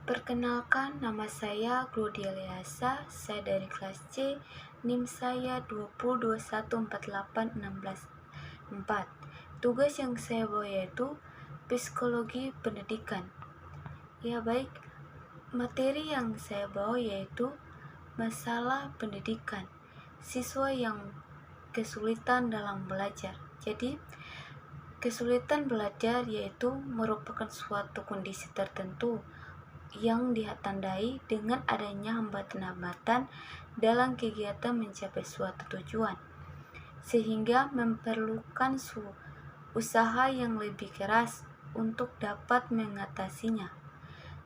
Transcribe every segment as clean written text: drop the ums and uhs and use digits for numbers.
Perkenalkan, nama saya Glodia Leasa, saya dari kelas C, NIM saya 202148164. Tugas yang saya bawa yaitu psikologi pendidikan. Ya baik, materi yang saya bawa yaitu masalah pendidikan, siswa yang kesulitan dalam belajar. Jadi, kesulitan belajar yaitu merupakan suatu kondisi tertentu yang ditandai dengan adanya hambatan-hambatan dalam kegiatan mencapai suatu tujuan, sehingga memerlukan usaha yang lebih keras untuk dapat mengatasinya.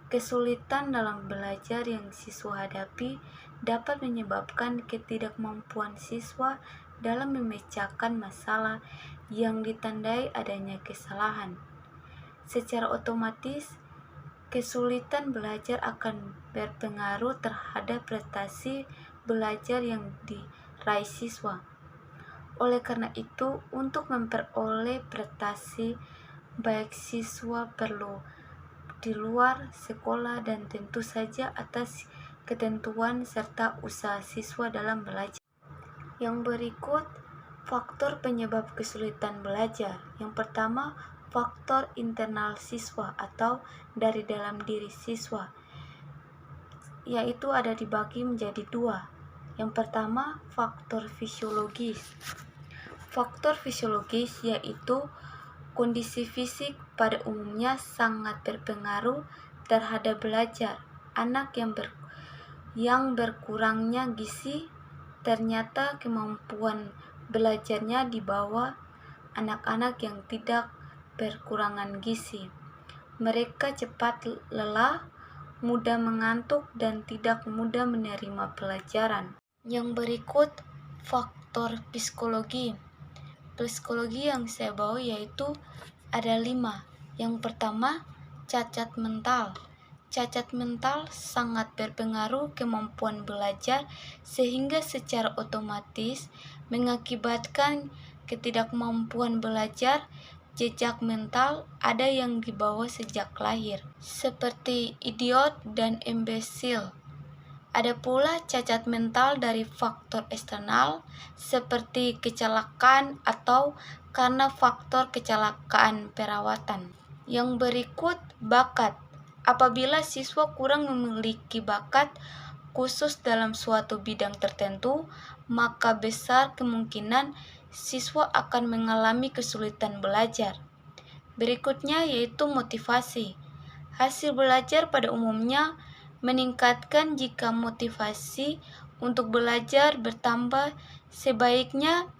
Kesulitan dalam belajar yang siswa hadapi dapat menyebabkan ketidakmampuan siswa dalam memecahkan masalah yang ditandai adanya kesalahan. Secara otomatis, kesulitan belajar akan berpengaruh terhadap prestasi belajar yang diraih siswa. Oleh karena itu, untuk memperoleh prestasi baik siswa perlu di luar sekolah dan tentu saja atas ketentuan serta usaha siswa dalam belajar. Yang berikut faktor penyebab kesulitan belajar. Yang pertama, faktor internal siswa atau dari dalam diri siswa, yaitu ada dibagi menjadi dua. Yang pertama, faktor fisiologis. Faktor fisiologis yaitu kondisi fisik pada umumnya sangat berpengaruh terhadap belajar. Anak yang berkurangnya gizi ternyata kemampuan belajarnya di bawah anak-anak yang tidak berkurangan gizi. Mereka cepat lelah, mudah mengantuk, dan tidak mudah menerima pelajaran. Yang berikut faktor psikologi. Psikologi yang saya bawa yaitu ada 5. Yang pertama, cacat mental. Cacat mental sangat berpengaruh kemampuan belajar sehingga secara otomatis mengakibatkan ketidakmampuan belajar. Jejak mental ada yang dibawa sejak lahir, seperti idiot dan imbesil. Ada pula cacat mental dari faktor eksternal, seperti kecelakaan atau karena faktor kecelakaan perawatan. Yang berikut, bakat. Apabila siswa kurang memiliki bakat khusus dalam suatu bidang tertentu, maka besar kemungkinan siswa akan mengalami kesulitan belajar. Berikutnya yaitu motivasi. Hasil belajar pada umumnya meningkatkan jika motivasi untuk belajar bertambah. Sebaiknya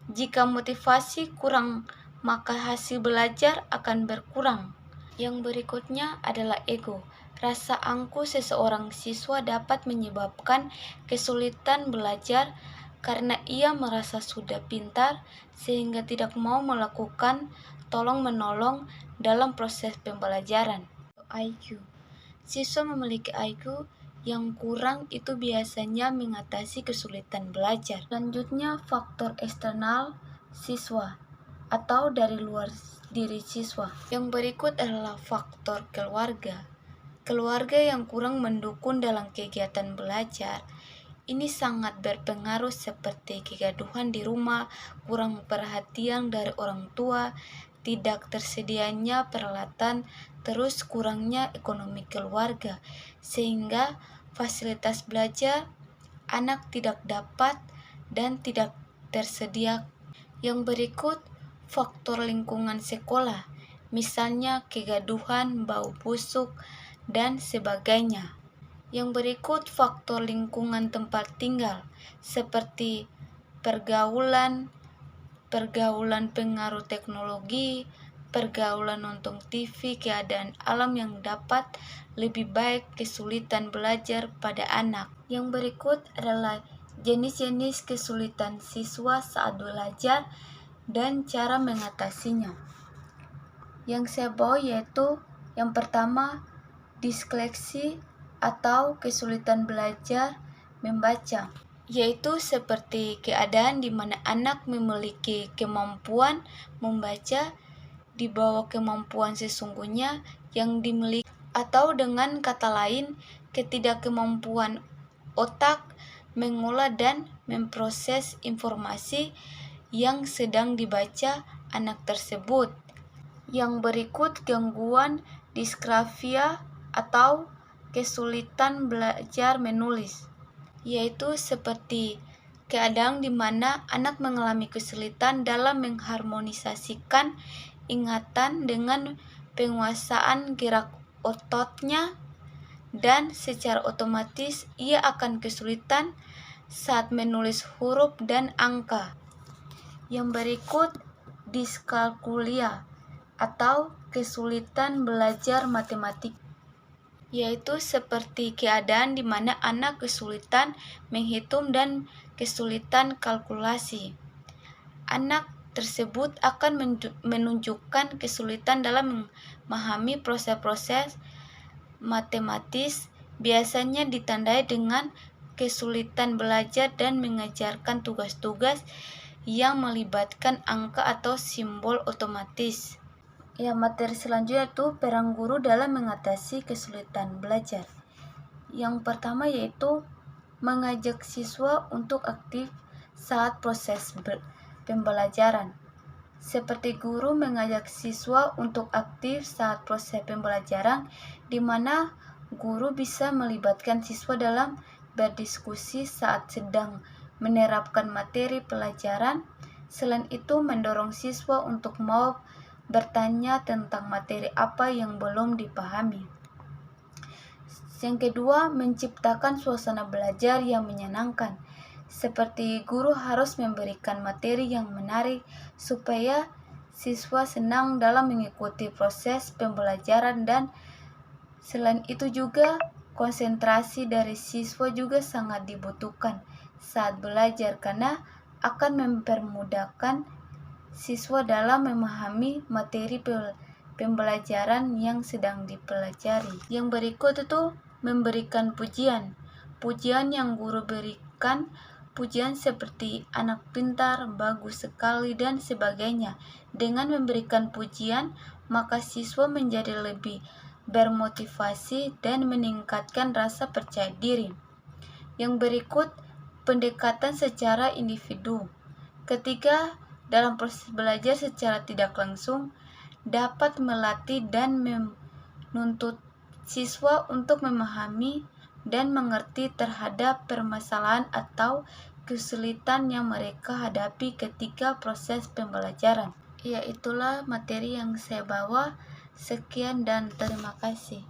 jika motivasi kurang, maka hasil belajar akan berkurang. Yang berikutnya adalah ego. Rasa angkuh seseorang siswa dapat menyebabkan kesulitan belajar karena ia merasa sudah pintar sehingga tidak mau melakukan tolong-menolong dalam proses pembelajaran. IQ. Siswa memiliki IQ yang kurang itu biasanya mengatasi kesulitan belajar. Selanjutnya, faktor eksternal siswa atau dari luar diri siswa. Yang berikut adalah faktor keluarga. Keluarga yang kurang mendukung dalam kegiatan belajar ini sangat berpengaruh, seperti kegaduhan di rumah, kurang perhatian dari orang tua, tidak tersedianya peralatan, terus kurangnya ekonomi keluarga, sehingga fasilitas belajar anak tidak dapat dan tidak tersedia. Yang berikut, faktor lingkungan sekolah, misalnya kegaduhan, bau busuk, dan sebagainya. Yang berikut faktor lingkungan tempat tinggal, seperti pergaulan pengaruh teknologi, pergaulan nonton TV, keadaan alam yang dapat lebih baik kesulitan belajar pada anak. Yang berikut adalah jenis-jenis kesulitan siswa saat belajar dan cara mengatasinya. Yang saya bawa yaitu yang pertama, disleksi atau kesulitan belajar membaca, yaitu seperti keadaan di mana anak memiliki kemampuan membaca di bawah kemampuan sesungguhnya yang dimiliki. Atau dengan kata lain, ketidakkemampuan otak mengolah dan memproses informasi yang sedang dibaca anak tersebut. Yang berikut gangguan disgrafia atau kesulitan belajar menulis, yaitu seperti keadaan di mana anak mengalami kesulitan dalam mengharmonisasikan ingatan dengan penguasaan gerak ototnya, dan secara otomatis ia akan kesulitan saat menulis huruf dan angka. Yang berikut diskalkulia atau kesulitan belajar matematik, yaitu seperti keadaan di mana anak kesulitan menghitung dan kesulitan kalkulasi. Anak tersebut akan menunjukkan kesulitan dalam memahami proses-proses matematis, biasanya ditandai dengan kesulitan belajar dan mengerjakan tugas-tugas yang melibatkan angka atau simbol otomatis. Materi selanjutnya itu peran guru dalam mengatasi kesulitan belajar. Yang pertama yaitu mengajak siswa untuk aktif saat proses pembelajaran. Seperti guru mengajak siswa untuk aktif saat proses pembelajaran, di mana guru bisa melibatkan siswa dalam berdiskusi saat sedang menerapkan materi pelajaran. Selain itu, mendorong siswa untuk mau bertanya tentang materi apa yang belum dipahami. Yang kedua, menciptakan suasana belajar yang menyenangkan. Seperti guru harus memberikan materi yang menarik supaya siswa senang dalam mengikuti proses pembelajaran, dan selain itu juga konsentrasi dari siswa juga sangat dibutuhkan saat belajar karena akan mempermudahkan siswa dalam memahami materi pembelajaran yang sedang dipelajari. Yang berikut itu memberikan pujian. Pujian yang guru berikan, pujian seperti anak pintar, bagus sekali, dan sebagainya. Dengan memberikan pujian, maka siswa menjadi lebih bermotivasi dan meningkatkan rasa percaya diri. Yang berikut pendekatan secara individu. Ketiga, dalam proses belajar secara tidak langsung dapat melatih dan menuntut siswa untuk memahami dan mengerti terhadap permasalahan atau kesulitan yang mereka hadapi ketika proses pembelajaran. Itulah materi yang saya bawa. Sekian dan terima kasih.